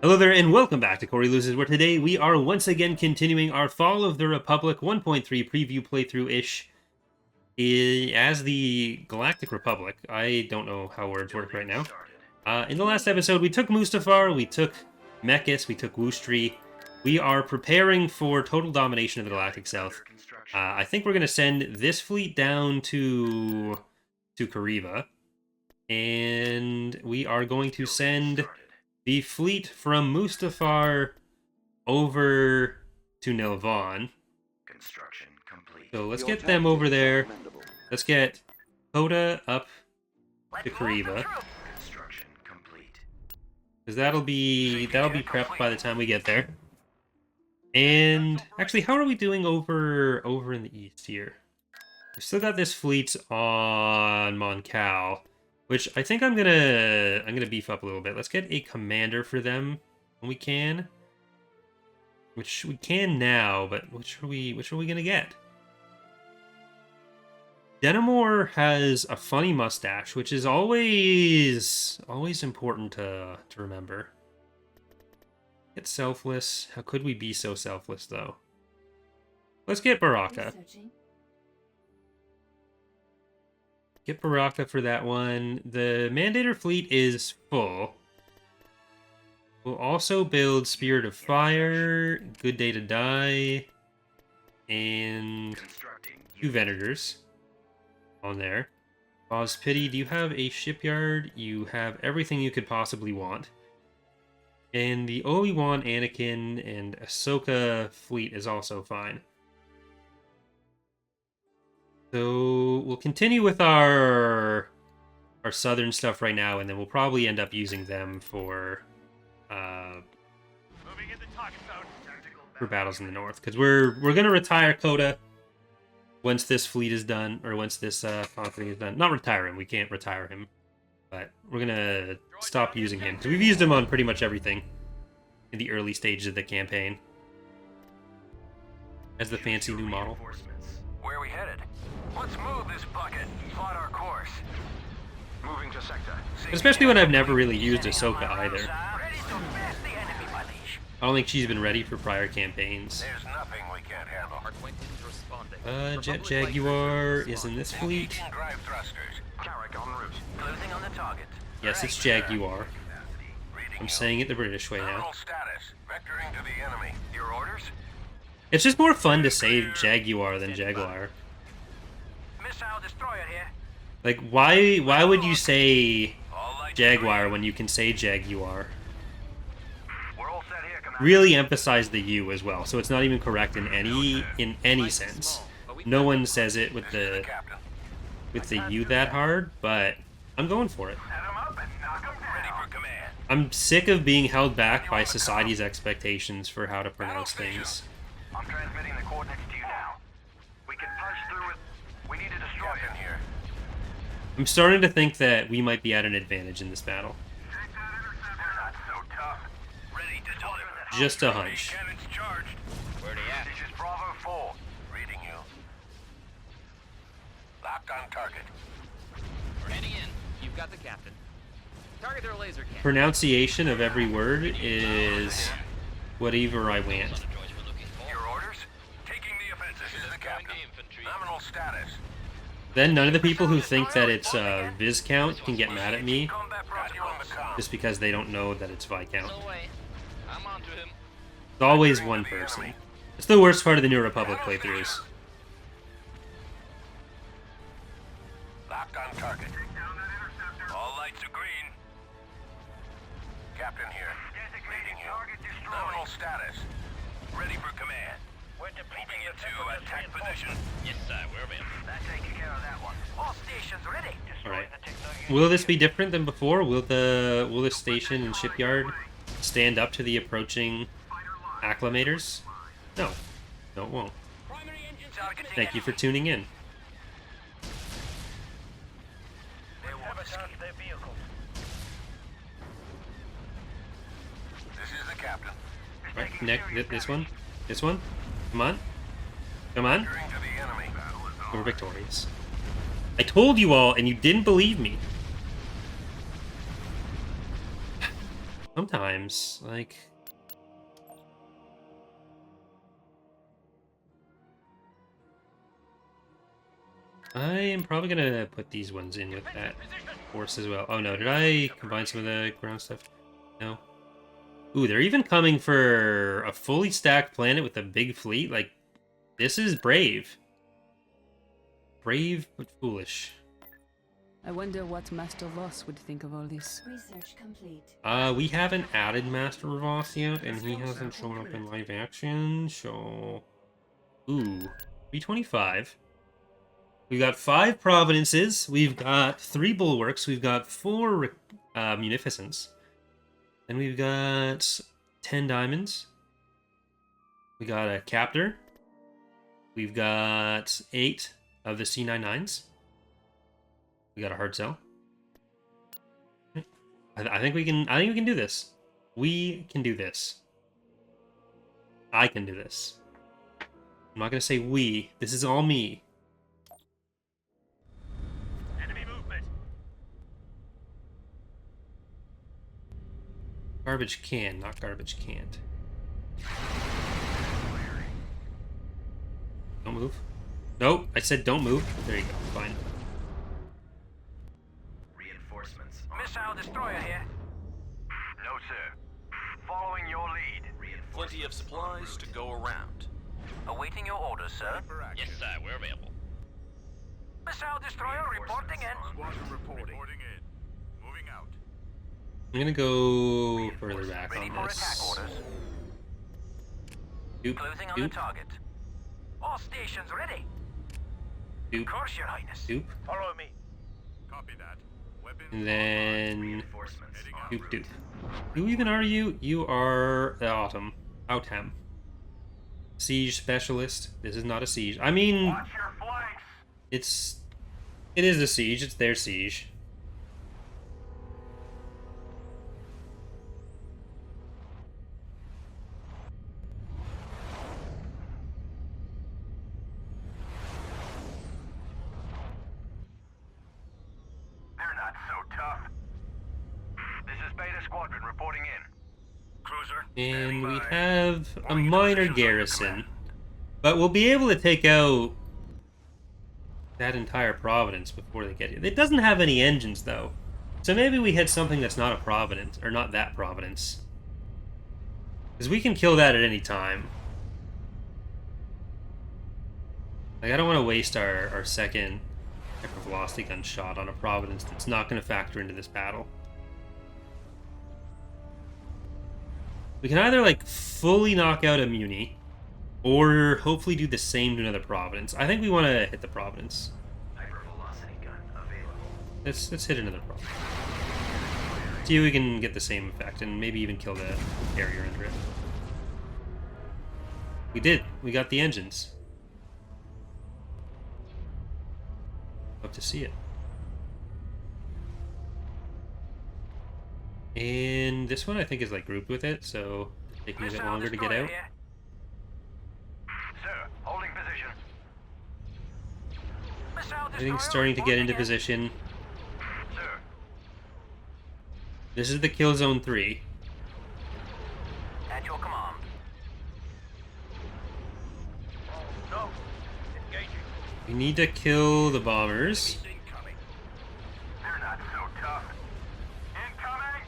Hello there, and welcome back to Corey Loses, where today we are once again continuing our Fall of the Republic 1.3 preview playthrough-ish as the Galactic Republic. I don't know how words work right now. In the last episode, we took Mustafar, we took Mechis, we took Woostri. We are preparing for total domination of the Galactic South. I think we're going to send this fleet down to Kariva, and we are going to send the fleet from Mustafar over to Nilvan. Construction complete. So let's get them over there. Let's get Kota up to Kariva, Construction complete. because that'll be prepped by the time we get there. And actually, how are we doing over in the east here? We've still got this fleet on Mon Cal, which I think I'm gonna beef up a little bit. Let's get a commander for them when we can. Which we can now, but which are we gonna get? Denimore has a funny mustache, which is always important to remember. Get selfless. How could we be so selfless, though? Let's get Baraka. Get Baraka for that one. The Mandator fleet is full. We'll also build Spirit of Fire, Good Day to Die, and 2 Venators on there. Boz Pity, do you have a shipyard? You have everything you could possibly want. And the Obi-Wan, Anakin, and Ahsoka fleet is also fine. So we'll continue with our southern stuff right now, and then we'll probably end up using them for battles in the north, because we're gonna retire Kota once this fleet is done, or once this conquering is done. Not retire him, we can't retire him, but we're gonna stop using him because we've used him on pretty much everything in the early stages of the campaign as the fancy new model. Where are we headed? Let's move this bucket. Plot our course. Moving to sector. Especially when I've never really used Ahsoka either. Ready to blast the enemy, my liege. I don't think she's been ready for prior campaigns. There's nothing we can't handle. Jet Jaguar is in this fleet. Engaging drive thrusters. Carrick en route. Closing on the target. Yes, it's Jaguar. Reading I'm you. saying it the British way now. Terminal status. Vectoring to the enemy. Your orders? It's just more fun to say Jaguar than Jaguar. Missile destroyer here. Like, why would you say Jaguar when you can say Jaguar? We're all set here, Commander. Really emphasize the U as well, so it's not even correct in any sense. No one says it with the U that hard, but I'm going for it. Set 'em up and knock 'em down. Ready for command. I'm sick of being held back by society's expectations for how to pronounce things. I'm transmitting the coordinates to you now. We can punch through it. We need to destroy it here. I'm starting to think that we might be at an advantage in this battle. Not so tough. Ready to deliver. Just a hunch. Cannons charged. Where they at? This is Bravo 4. Reading you. Locked on target. We're heading in. You've got the captain. Target their laser cannon. Pronunciation of every word is whatever I want. Your orders? Taking the offensive. This is the captain. Nominal status. Then none of the people who think that it's Viscount can get mad at me Combat protocols. just because they don't know that it's Viscount. No way. I'm onto him. It's always one person. It's the worst part of the New Republic playthroughs. Locked on target. All lights are green. Captain here. Reading you. Nominal status. Ready for command. We're depleting into attack position. Yes, sir. We're in. That taking care of that one. All stations ready. Alright. Will this be different than before? Will the station and shipyard stand up to the approaching acclimators? No. No, it won't. Thank you for tuning in. They will escape their vehicles. This is the captain. Right, next, this one. This one. Come on. Come on. Securing to the enemy. We're victorious. I told you all, and you didn't believe me. Sometimes, like... I am probably gonna put these ones in with that force as well. Oh no, did I combine some of the ground stuff? No. Ooh, they're even coming for a fully stacked planet with a big fleet? Like, this is brave. Brave, but foolish. I wonder what Master Voss would think of all this. Research complete. We haven't added Master Voss yet, and he hasn't shown up in live action, so... Ooh, 325. We've got 5 Providences, we've got 3 Bulwarks, we've got 4 Munificence, and we've got 10 Diamonds. We got a Captor. We've got 8 of the C99s. We got a hard sell. I think we can. I think we can do this. We can do this. I can do this. I'm not gonna say we. This is all me. Enemy movement. Garbage can, not garbage can't. Don't move. Nope, I said don't move. There you go. Fine. Reinforcements. Missile destroyer here. No, sir. Following your lead. Plenty of supplies to go around. Awaiting your orders, sir. Yes, sir. We're available. Missile destroyer reporting in. Squadron reporting in. Moving out. I'm gonna go further back Ready on for attack this. orders. Doop, Closing on the doop, target. All stations ready. doop, Of course, Your Highness. doop, Follow me. Copy that. Weapons and then reinforcements. doop, doop. Who even are you? You are the Autumn. Siege specialist. This is not a siege. I mean, Watch your flanks. it is a siege. It's their siege. They're not so tough. This is Beta Squadron reporting in. Cruiser. And we have a minor garrison. But we'll be able to take out that entire Providence before they get here. It doesn't have any engines, though. So maybe we hit something that's not a Providence, or not that Providence. Because we can kill that at any time. Like, I don't want to waste our second hypervelocity gun shot on a Providence that's not going to factor into this battle. We can either, like, fully knock out a Muni, or hopefully do the same to another Providence. I think we want to hit the Providence. Hypervelocity gun available. Let's hit another Providence. See if we can get the same effect, and maybe even kill the carrier under it. We did. We got the engines. Love to see it. And this one I think is like grouped with it, so it's taking a bit longer to get out. Sir, holding position. Everything's starting to get into position. Sir, This is the kill zone 3. at your command. No, engaging. We need to kill the bombers. Incoming. They're not so tough. Incoming.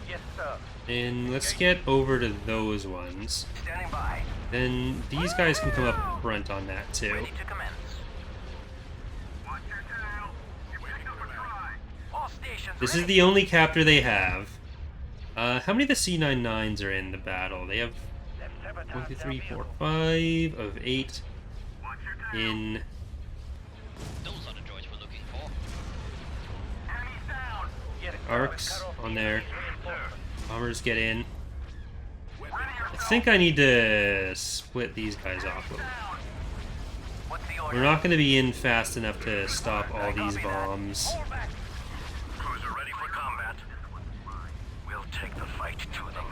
Yes, sir. And let's get over to those ones. Standing by. Then these guys can come up front on that too. Ready to commence. Watch your tail. You're waiting for try. All stations This is ready. the only captor they have. How many of the C99s are in the battle? They have 1, 2, 3, 4, 5 of 8 Watch your tail. in. Those are the droids we're looking for. Enemies down. Get it. Arcs on there. Sir. Bombers get in. Ready I yourself. think I need to split these guys off. Down. What's the order? We're not going to be in fast enough to stop all these bombs. Hold back. Cruiser ready for combat. We'll take the fight to them.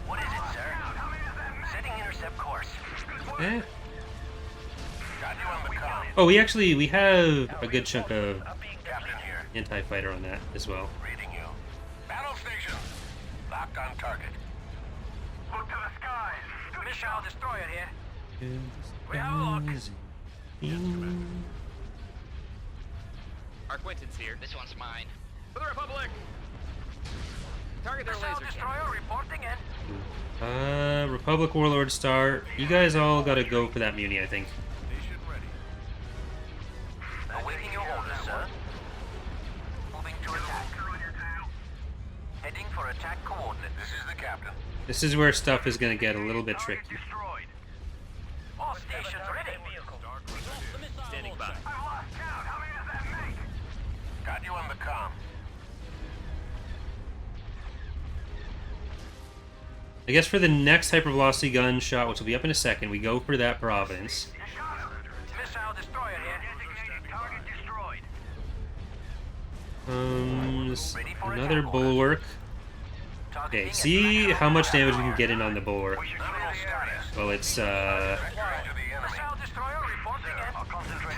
What is it, sir? Setting intercept course. Eh. Got you on the com. Oh, we have a good chunk of Captain here. anti-fighter on that as well. Reading you. Battle station. Locked on target. Look to the skies. Missile destroyer here. We have a look. Our Quentin's here. This one's mine. For the Republic! Target their Missile laser destroyer cannon. reporting in. Republic Warlord Star. You guys all gotta go for that muni, I think. Station ready. Awaiting your orders, sir. Moving to attack. Heading for attack coordinates. This is the captain. This is where stuff is gonna get a little bit tricky. Destroyed. All stations ready. Standing by. I've lost count. How many does that make? Got you on the comm. I guess for the next hypervelocity gun shot, which will be up in a second, we go for that Providence. Missile destroyer here. Designated target destroyed. Another bulwark. Okay, see how much damage we can get in on the bulwark. Nominal status. Well, it's Missile destroyer reporting in. I'll concentrate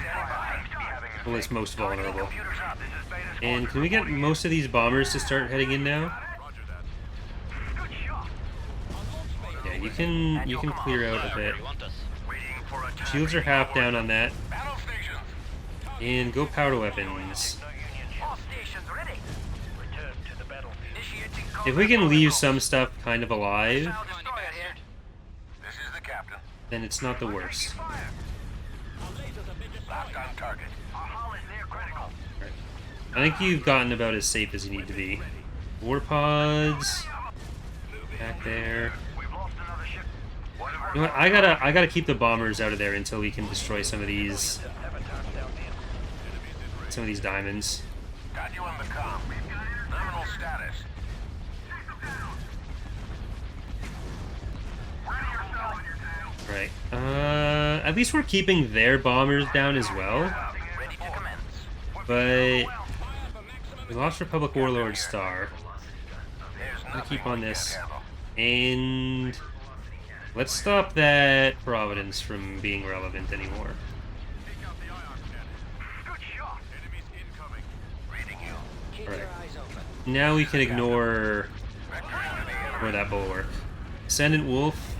well, it's most vulnerable. Computers up. This is Beta And can we get most of these bombers to start heading in now? Roger that. Good shot. Yeah, you can clear out a bit. Waiting for attack. Shields are half down on that. Battle stations. And go powder weapons. All stations ready. Return to the battlefield. Initiating If we can leave protocol. some stuff kind of alive, Missile destroyer here. This is the captain. then it's not the worst. Locked on target. Our hull is near critical. I think you've gotten about as safe as you need to be. War pods back there. We've lost another ship. Whatever. You know what? I gotta keep the bombers out of there until we can destroy some of these diamonds. Got you on the comm. Nominal status. Right. At least we're keeping their bombers down as well. Ready to commence. But we lost Republic Warlord Star. There's I'm gonna nothing keep on we this. can't handle. And let's stop that Providence from being relevant anymore. Take out the ion cannon. Good shot. Enemies incoming. Reading you. Alright. Now we can ignore that bulwark. Ascendant Wolf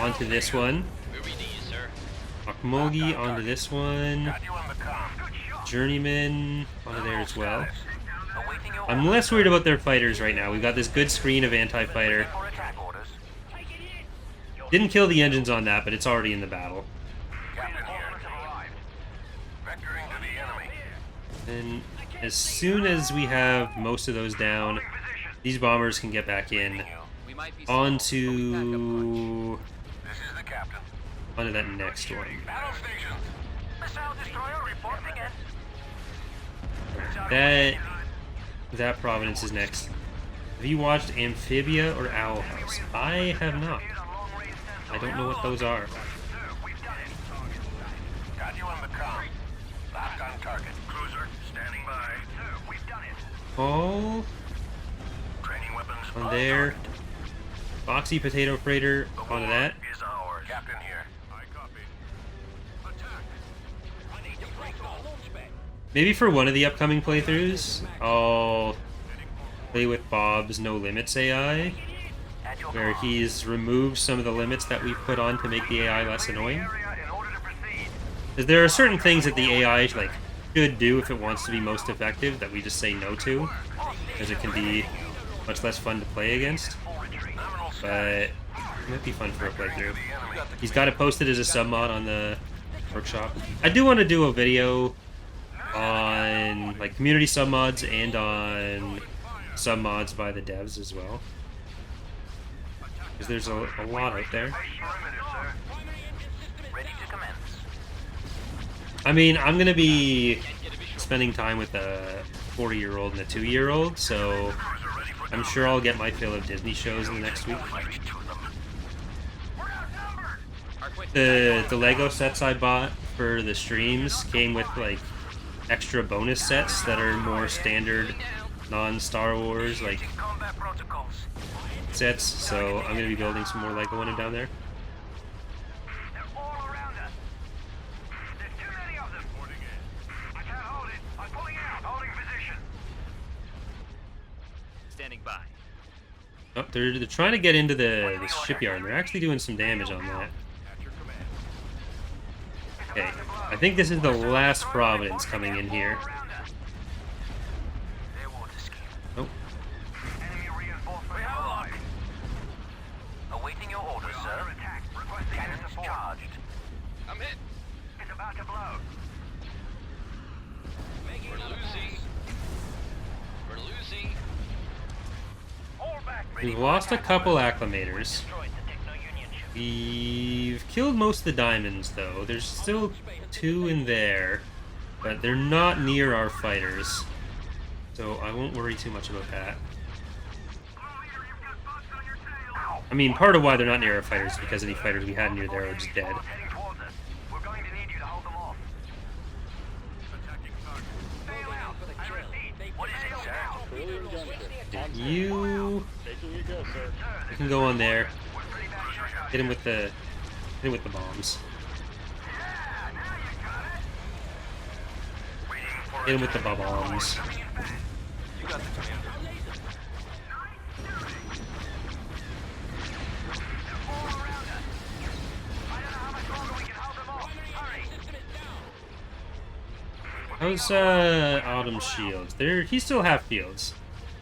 onto this one. We're reading you, sir. Akmogi onto this one. Got you on the comm. Good shot. Journeyman onto there as well. Awaiting your I'm less worried about their fighters right now. We've got this good screen of anti-fighter. for attack orders. Didn't kill the engines on that, but it's already in the battle. Captain here. Vectoring to the enemy. And as soon as we have most of those down, these bombers can get back in We might be small, but we back up onto This is the captain. that next one. Battle stations. Missile destroyer reporting in. That Providence is next. Have you watched Amphibia or Owl House? I have not. I don't know what those are. Got you on the comm. Locked on target. Cruiser standing by. We've done it. All Training weapons on there. Boxy Potato Freighter onto that. Is ours. Captain here. I copy. Attack. I need to break the launch bay. Maybe for one of the upcoming playthroughs, I'll play with Bob's No Limits AI, At your where he's removed some of the limits that we've put on to make the AI less annoying. area in order to proceed. Because there are certain things that the AI should do if it wants to be most effective that we just say no to, because it can be much less fun to play against. Nominal But status. it might be fun for a playthrough. The enemy. He's got it posted as a sub mod on the workshop. I do want to do a video on community sub mods and on sub mods by the devs as well, because there's a lot out there. Perimeter, sir. Ready to commence. I mean, I'm gonna be spending time with a 40-year-old and a 2-year-old, so I'm sure I'll get my fill of Disney shows in the next week. Fight to them. Our Quentin's The Lego sets I bought for the streams came with extra bonus sets that are more standard non-Star Wars Combat protocols. sets, so I'm gonna be building some more Lego when I'm down there. They're all around us. There's too many of them. I can't hold it. I'm pulling out. Holding position. standing by. Oh, they're trying to get into the shipyard. They're actually doing some damage on that. At your command. Okay, I think this is the last Providence coming in here. They won't escape. Oh, Enemy reinforcements arrived. Awaiting your orders, sir. Cannons charged. I'm hit. It's about to blow. We're losing. We're losing. All back. we've lost a couple acclimators. Destroyed the Techno-Union ship. We've killed most of the diamonds, though. There's still 2 in there, but they're not near our fighters. So I won't worry too much about that. I mean, part of why they're not near our fighters is because any fighters we had near there are just dead. Heading towards us. We're going to need you to hold them off. Attacking target. Bail out. I repeat. What is it, sir? You Taking you go, sir. can go on there. We're pretty bad shot. Hit him with the bombs. Hit him with the bombs. You got the commander. How's Autumn's shields? He still have shields,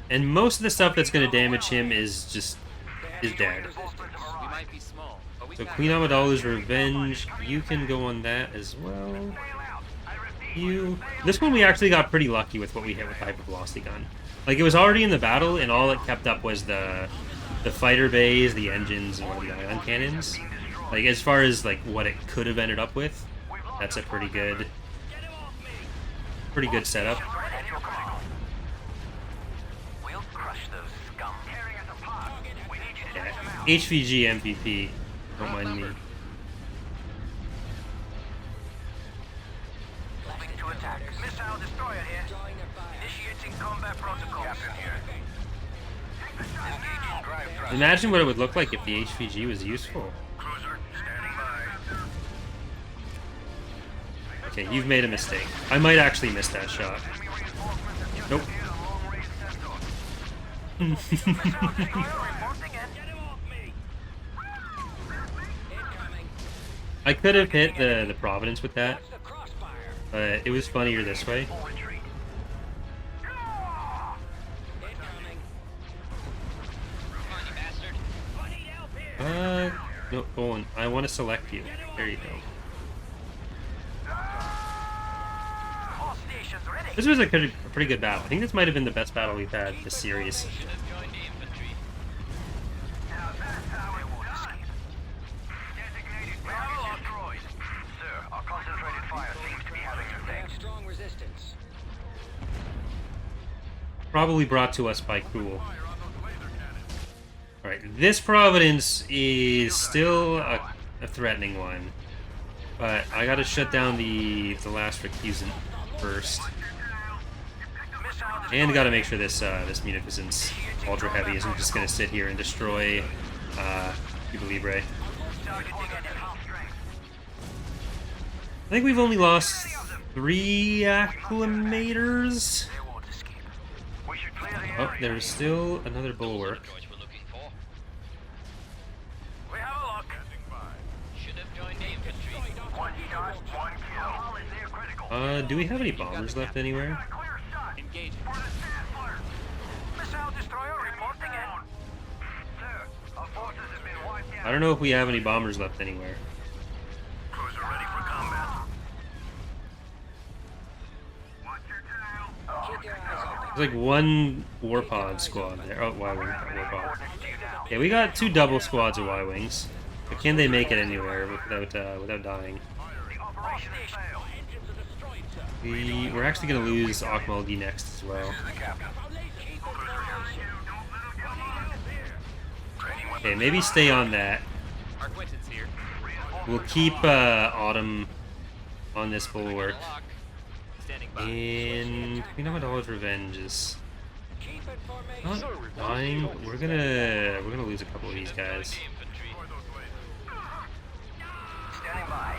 and most of the stuff that's gonna damage him is dead. We might be small, but we So got Queen Amidala's Revenge, you can go on that as well. This one we actually got pretty lucky with what we hit with the Hypervelocity gun. Like, it was already in the battle, and all it kept up was the fighter bays, the engines, or the ion cannons. Like, as far as like what it could have ended up with, that's a pretty good setup. We'll crush those scum. Tearing us apart. We need you to Yeah. take them out. HVG MVP, don't mind me. Moving to attack. Missile destroyer here. Initiating combat protocol. Captain here. Engaging drive. Imagine what it would look like if the HVG was useful. Cruiser standing by. Okay, you've made a mistake. I might actually miss that shot. Enemy reinforcements have just Nope. secured a long-range sensor. Reporting in. I could have hit the Providence with that, but it was funnier this way. Full retreat. Come on, you bastard. No, Olin, I want to select you. There you go. All stations ready. This was a pretty good battle. I think this might have been the best battle we've had this series. Should have joined the infantry. Now that's how it won't escape. Designated target destroyed. Sir, our concentrated fire seems to be having an effect. Strong resistance. Probably brought to us by Cruel. Fire on those laser cannons. Alright, this Providence is still a threatening one. But I gotta shut down the last recusant first. And gotta make sure this munificence ultra heavy isn't just gonna sit here and destroy Cuba Libre. I think we've only lost 3 acclimators. They won't escape. We should clear the Oh, area. there's still another bulwark. Droids we're looking for. We have a look. Standing by. Should have joined the infantry. One shot, one kill. All is near critical. Do we have any bombers left anywhere? Clear shot. Engaging. For the Chancellor. Missile destroyer reporting in. Sir, our forces have been wiped out. I don't know if we have any bombers left anywhere. Cruiser ready for combat. Watch your tail. Keep your eyes open. There's like one Warpod squad there. Oh, Y-Wing, not Warpod. Yeah, we got 2 double squads of Y-Wings. But can they make it anywhere without dying? The operation has failed. We're actually going to lose Akmalgi next as well. Okay, maybe stay on that. Our Quentin's here. We'll keep Autumn on this bulwark. Lock. Standing by. And Queen Amidala's Revenge is Keep it for me. not dying. We're gonna lose a couple of these guys. The infantry. Destroy those lasers. Standing by.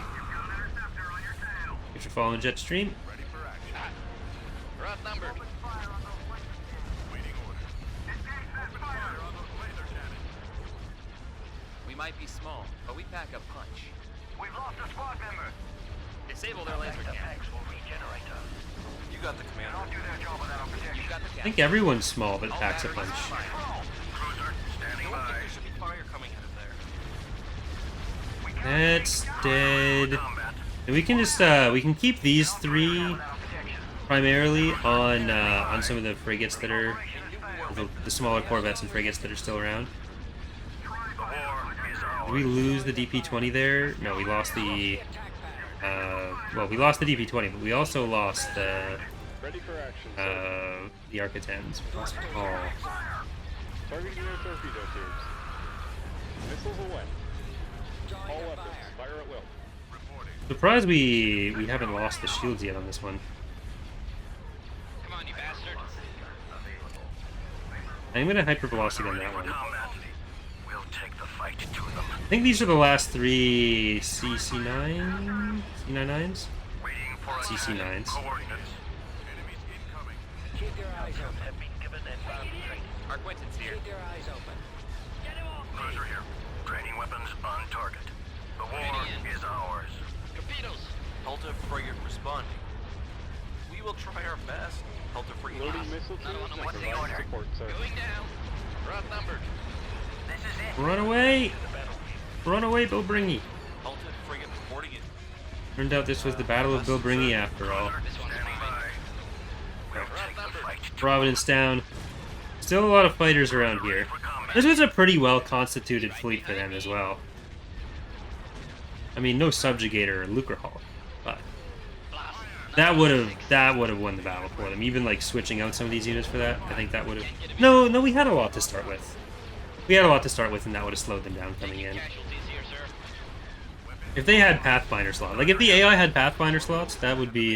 If you're following Jetstream, Ready for action. We're outnumbered. Waiting orders. Fire on those laser might be small, but we pack a punch. We've lost a squad member. Disable their laser cannon. Tanks will regenerate us. You got the They'll commander. do their job without our protection. You've got the I think everyone's small, but All packs a batteries punch. online. Cruiser, standing I don't by. think there should be fire coming out of there. We can't That's dead. combat. And we can just we can keep these three primarily on some of the frigates that are the smaller corvettes and frigates that are still around. The war is ours. Did we lose the DP-20 there? No, we lost the well, we lost the DP-20, but we also lost the Ready for action. the Arca-10s. We lost all. Targeting their torpedo tubes. Missiles away. All weapons. Fire at will. Surprised we haven't lost the shields yet on this one. Come on, you bastard. I'm gonna hypervelocity on that one. Combat. We'll take the fight to them. I think these are the last three CC9? C99s? Waiting for CC9s. coordinates. Keep your eyes open. Have been given advanced training. Our Quentin's here. Keep your eyes open. Cruiser here. Training weapons on target. The war is ours. Torpedoes. Delta frigate responding. We will try our best. Delta frigate. Loading missile tubes and What's the providing order? support, sir. Going down. We're outnumbered. This is it. Run away! Run away, Bill Bringy! Delta frigate reporting it. Turned out this was the Battle of Bill Bringy after all. This one's Standing mine. by. We'll take the fight to Providence down. Still a lot of fighters around here. for combat. This was a pretty well constituted fleet for them as well. I mean, no subjugator or lucre hall, but that would have won the battle for them. Even like switching out some of these units for that, I think that would have. No, we had a lot to start with. We had a lot to start with, and that would have slowed them down coming in. Casualties here, sir. If they had Pathfinder slots, like if the AI had Pathfinder slots, that would be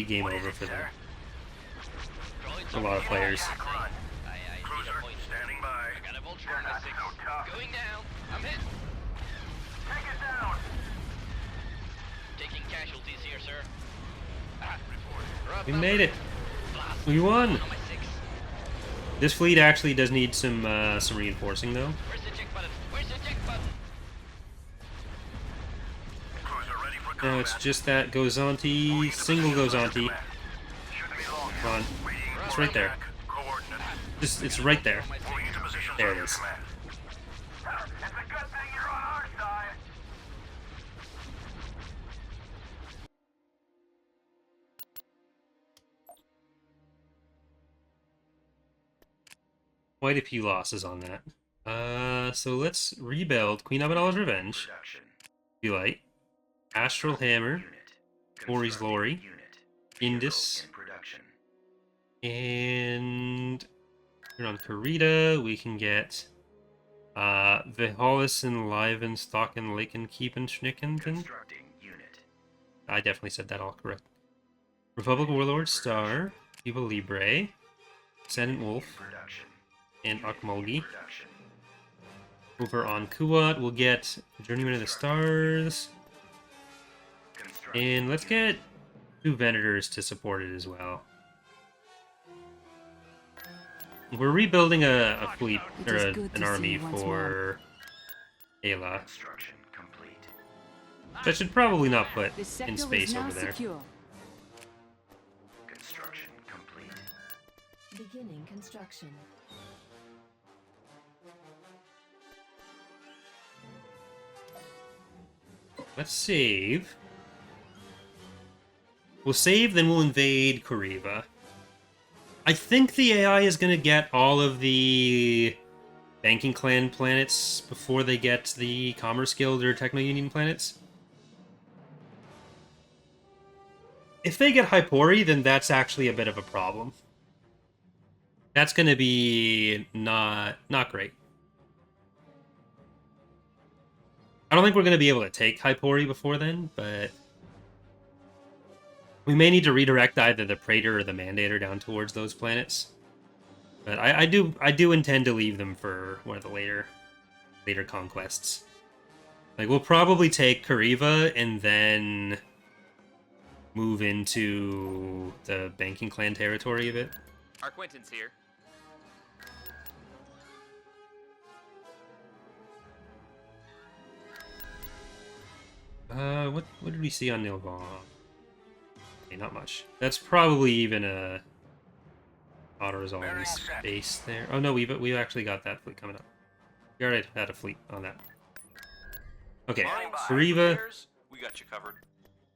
game over for them. A lot of players. Aye, aye. Need a Cruiser, point. standing by. I got a vulture on my six. Going down. I'm hit. Take it down. Taking casualties here, sir. Ah, we're We outnumbered. made it. Blast. We won. On my six. This fleet actually does need some reinforcing though. Where's the check button? Where's the check button? Cruiser ready for combat. No, it's just that Gozanti, single Gozanti. Shouldn't be long. Come on, Waiting it's for right there. attack. Coordinates. It's right there. Moving into position. There it on your is. command. It's a good thing you're on our side. Quite a few losses on that. So let's rebuild Queen Amidala's Revenge, Delight, Astral Hammer, Ori's Lorry, Indus, and here on Karita we can get Vihalis and Liven, Stocken, Laken, Keepen, Schnickenden. I definitely said that all correct. Republic Warlord, Star, Viva Libre, Ascendant Wolf, and Akmolgi. Over on Kuat, we'll get Journeyman of the Stars. And let's get 2 Venators to support it as well. We're rebuilding a fleet, or It is good an to see army you once for Ayla. That should probably not put This sector in is space now over there. secure. Beginning construction. Let's save. We'll save, then we'll invade Kariva. I think the AI is going to get all of the Banking Clan planets before they get the Commerce Guild or Techno Union planets. If they get Hypori, then that's actually a bit of a problem. That's going to be not great. I don't think we're going to be able to take Hypori before then, but we may need to redirect either the Praetor or the Mandator down towards those planets. But I do intend to leave them for one of the later conquests. Like, we'll probably take Kariva and then move into the Banking Clan territory a bit. Our Quentin's here. What did we see on Nilvan? Okay, not much. That's probably even a auto-resolving space there. Oh no, we've actually got that fleet coming up. We already had a fleet on that. Okay, Kariva, We got you covered.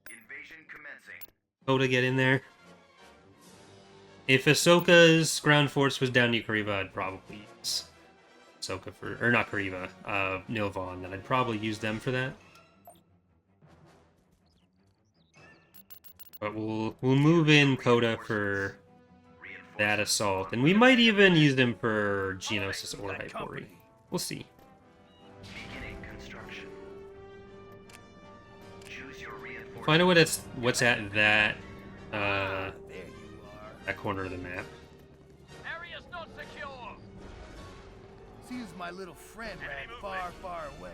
Invasion commencing. Kota, get in there. If Ahsoka's ground force was down near Kariva, I'd probably use Ahsoka for, or not Kariva, Nilvan, then I'd probably use them for that. But we'll move in Kota for that assault, and we might even use them for Geonosis or Hypori. We'll see. Beginning construction. Choose your reinforcement. Find out what's at that that corner of the map. Area's not secure. Seems my little friend ran far, far away.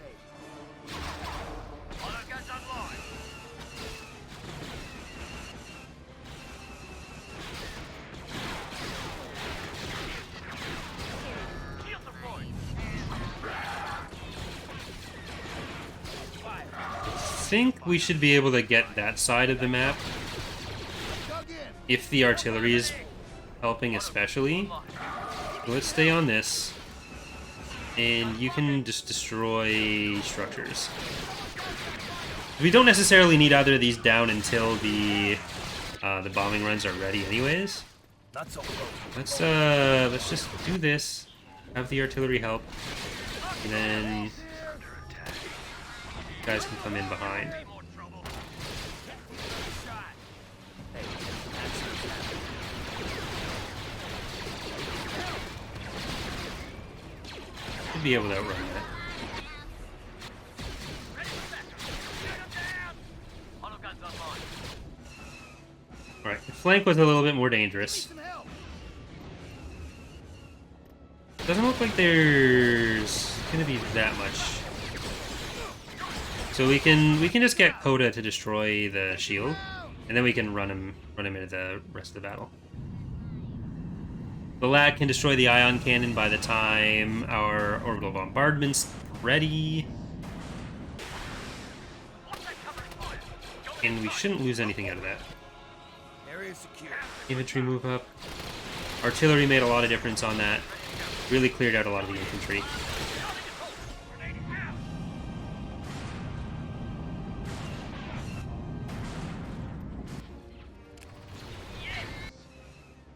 Auto guns online. Shield deployed. I think we should be able to get that side of the map if the artillery is helping, especially. So let's stay on this, and you can just destroy structures. We don't necessarily need either of these down until the bombing runs are ready, anyways. Not so close. Let's just do this. Have the artillery help, and then you guys can come in behind. Should be able to outrun that. Alright, the flank was a little bit more dangerous. Doesn't look like there's gonna be that much. So we can just get Kota to destroy the shield, and then we can run him into the rest of the battle. The lad can destroy the ion cannon by the time our orbital bombardment's ready. And we shouldn't lose anything out of that. Area secure. Infantry move up. Artillery made a lot of difference on that. Really cleared out a lot of the infantry.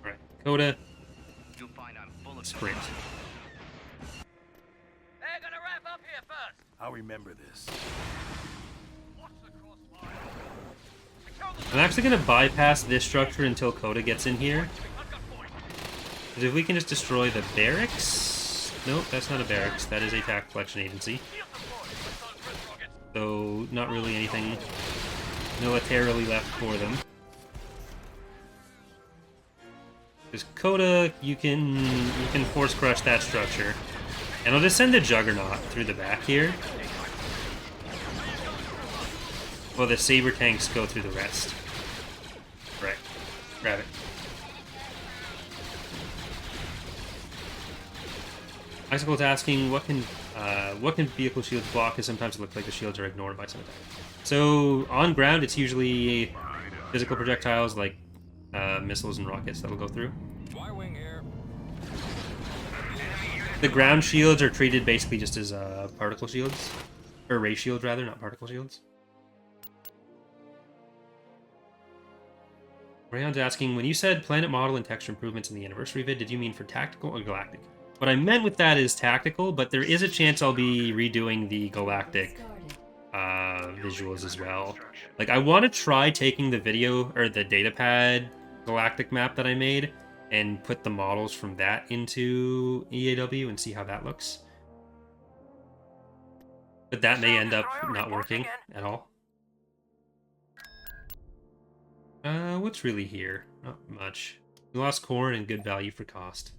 Alright, Kota. Sprint. They're gonna wrap up here first. I'll remember this. Watch the crossfire. I'm actually going to bypass this structure until Kota gets in here. Because if we can just destroy the barracks... Nope, that's not a barracks. That is a tac collection agency. So, not really anything militarily left for them. Because Kota, you can force crush that structure. And I'll just send the Juggernaut through the back here. While the Saber tanks go through the rest. Right. Grab it. Icicle's asking, what can vehicle shields block? Because sometimes it looks like the shields are ignored by some attack. So, on ground, it's usually physical projectiles like missiles and rockets that'll go through. Y-wing here. The ground shields are treated basically just as particle shields. Or ray shields, rather, not particle shields. Rayon's asking, when you said planet model and texture improvements in the anniversary vid, did you mean for tactical or galactic? What I meant with that is tactical, but there is a chance I'll be redoing the galactic visuals as well. Like, I want to try taking the video, or the datapad galactic map that I made, and put the models from that into EAW and see how that looks. But that may end up not working at all. What's really here? Not much. We lost corn and good value for cost.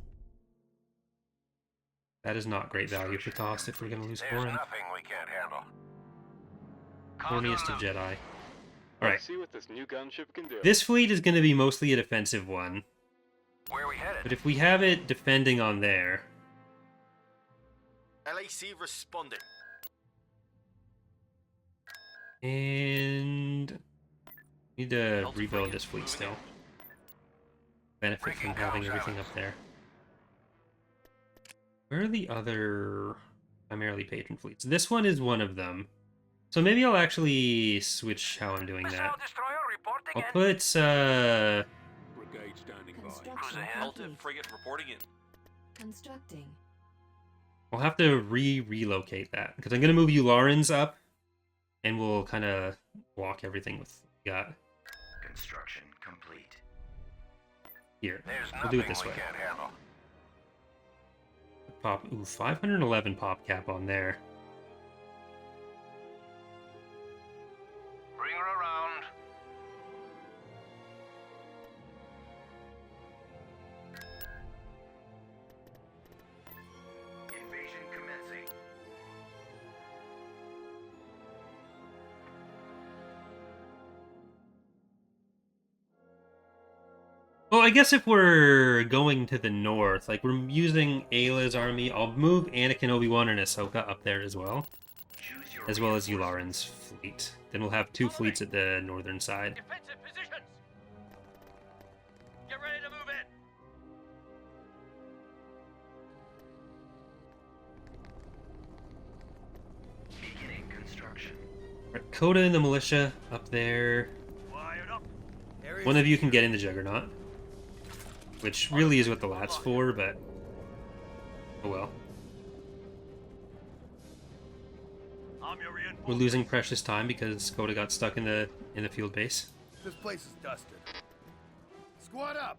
That is not great value for cost if we're going to lose corn. Nothing we can't handle. Corniest of Jedi. Alright. Let's see what this new gunship can do. This fleet is going to be mostly a defensive one. Where are we headed? But if we have it defending on there... LAC responding. And need to rebuild this fleet still. Benefit from having everything up there. Where are the other primarily patron fleets? This one is one of them. So maybe I'll actually switch how I'm doing that. I'll put Brigade standing by. Construction complete. frigate reporting in. Constructing. I'll have to relocate that because I'm gonna move Ularans up, and we'll kind of block everything with what we got Construction complete. here. There's We'll do it nothing this we way. can't handle. Pop. Ooh, 511 pop cap on there. Bring her around. Invasion commencing. Well, I guess if we're going to the north, like we're using Ayla's army, I'll move Anakin, Obi-Wan, and Ahsoka up there as well. Choose your As well as Yularen's fleet. Then we'll have two fleets at the northern side. Defensive positions. Get ready to move in. beginning construction. Right, Kota and the militia up there. Wired up. One of you can get in the Juggernaut. Which really is what the lat's for, but... oh well. I'm your reinforcement. We're losing precious time because Kota got stuck in the field base. This place is dusted. Squad up.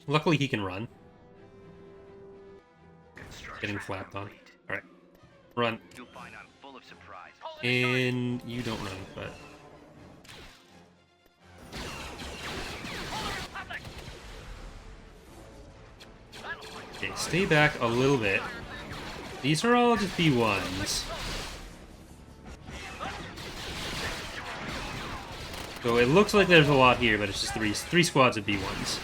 Luckily he can run. Construction Getting flapped on. complete. Alright. Run. You'll find I'm full of surprises. And you don't run, but... okay, stay back a little bit. These are all just B1s. So it looks like there's a lot here, but it's just three squads of B1s.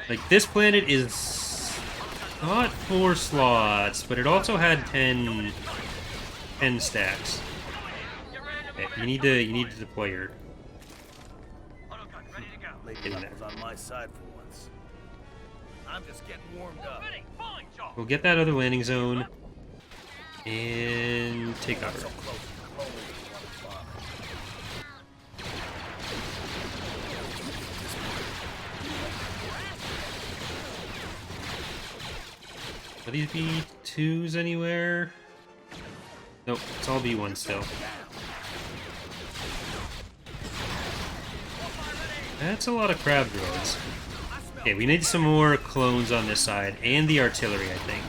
Like, this planet is not 4 slots, but it also had 10 stacks. Okay, you need to deploy your... Autogun ready to go. Lady Get in Luck there. was on my side for once. I'm just getting warmed up. Ready. Falling job. We'll get that other landing zone and take cover. So close to the hole is one bomb. Are these B2s anywhere? Nope, it's all B1 still. That's a lot of crab droids. Okay, we need some more clones on this side, and the artillery, I think.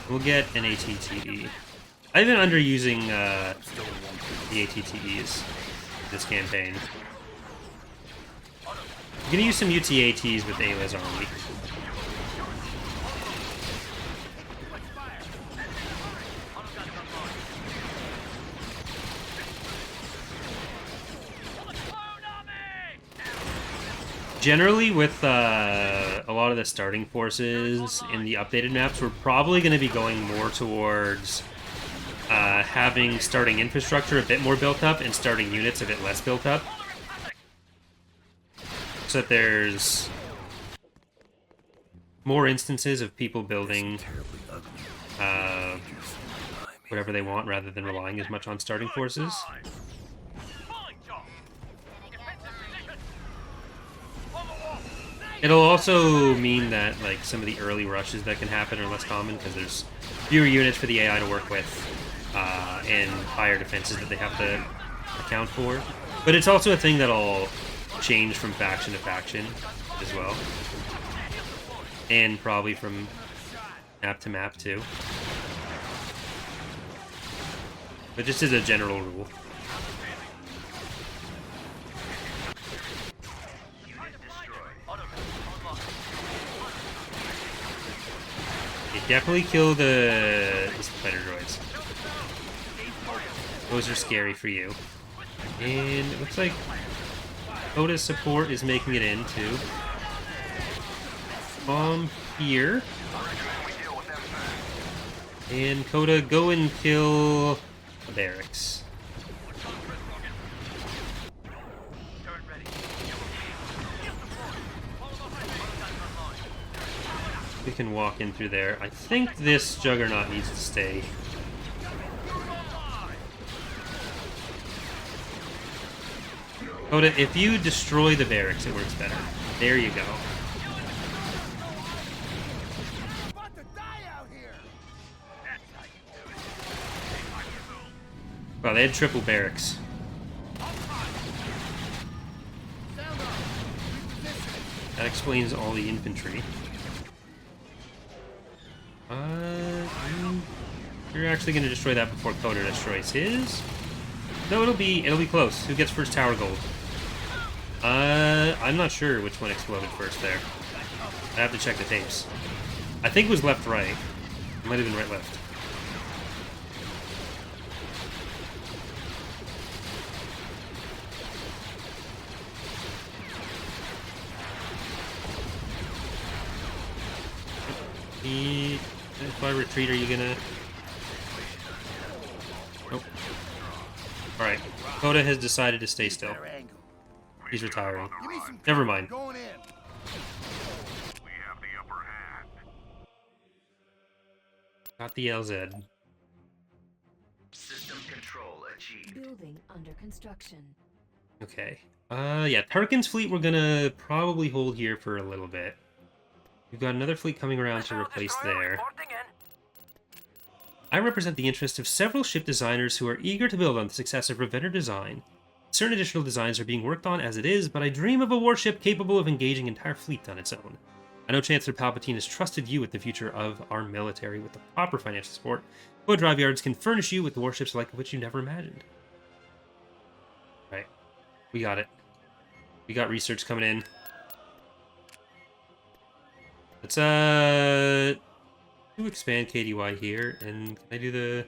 We'll get an ATTE. I've been underusing the ATTEs this campaign. I'm gonna use some UTATs with Ayla's army. Generally, with a lot of the starting forces in the updated maps, we're probably going to be going more towards having starting infrastructure a bit more built up and starting units a bit less built up. So that there's more instances of people building whatever they want rather than relying as much on starting forces. Falling job. Defensive positions. It'll also mean that like some of the early rushes that can happen are less common because there's fewer units for the AI to work with and higher defenses that they have to account for. But it's also a thing that'll change from faction to faction as well, and probably from map to map too. But just as a general rule. Okay, definitely kill the spider droids. Those are scary for you. And it looks like Kota's support is making it in too. Bomb here. And Kota, go and kill the barracks. Turret ready. We can walk in through there. I think this Juggernaut needs to stay. Kota, if you destroy the barracks, it works better. There you go. About to die out here. That's how you do it. Take my move. Wow, they had triple barracks. Sound off. Repositioning. That explains all the infantry. You're actually going to destroy that before Kota destroys his? No, it'll be close. Who gets first tower gold? I'm not sure which one exploded first there. I have to check the tapes. I think it was left-right. It might have been right-left. If I retreat, are you gonna... Nope. Alright. Kota has decided to stay still. Better angle. He's retiring. Give me some Never cover. mind. Going in. We have the upper hand. Got the LZ. System control achieved. Building under construction. Okay. Yeah, Tarkin's fleet we're gonna probably hold here for a little bit. We've got another fleet coming around to replace there. Reporting in. I represent the interest of several ship designers who are eager to build on the success of Revenor design. Certain additional designs are being worked on as it is, but I dream of a warship capable of engaging entire fleets on its own. I know Chancellor Palpatine has trusted you with the future of our military with the proper financial support. Code Drive Yards can furnish you with warships like which you never imagined. Right. We got it. We got research coming in. Let's do expand KDY here, and can I do the...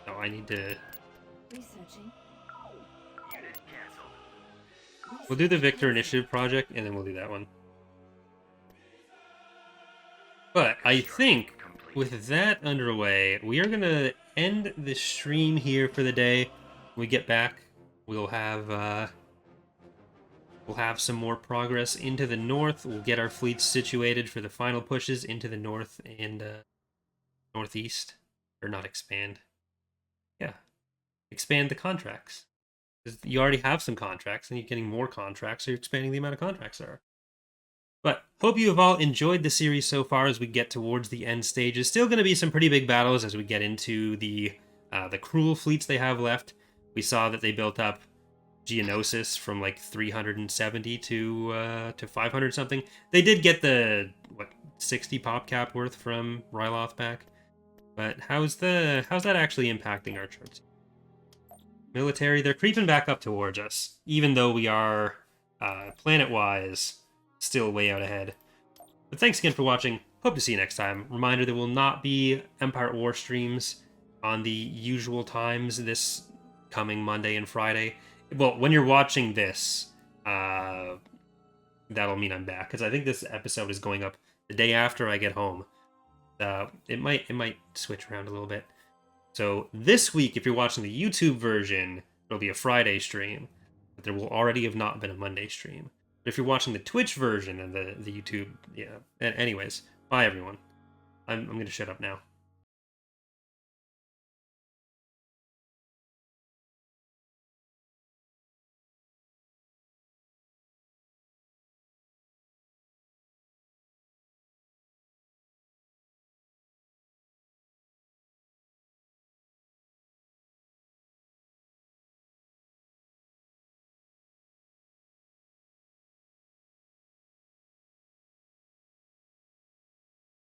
No, I need to... Researching. Unit canceled. We'll do the Victor Initiative project, and then we'll do that one. But I think with that underway, we are going to end the stream here for the day. When we get back, we'll have some more progress into the north. We'll get our fleets situated for the final pushes into the north and northeast. Or not expand. Yeah. Expand the contracts. 'Cause you already have some contracts, and you're getting more contracts, so you're expanding the amount of contracts there are. But hope you have all enjoyed the series so far as we get towards the end stages. Still going to be some pretty big battles as we get into the cruel fleets they have left. We saw that they built up Geonosis from like 370 to 500 something. They did get the 60 pop cap worth from Ryloth back. But how's that actually impacting our charts? Military, they're creeping back up towards us, even though we are planet-wise still way out ahead. But thanks again for watching. Hope to see you next time. Reminder, there will not be Empire at War streams on the usual times this coming Monday and Friday. Well, when you're watching this, that'll mean I'm back, because I think this episode is going up the day after I get home. It might switch around a little bit. So this week, if you're watching the YouTube version, it'll be a Friday stream, but there will already have not been a Monday stream. But if you're watching the Twitch version and the YouTube, yeah. Anyways, bye everyone. I'm gonna shut up now.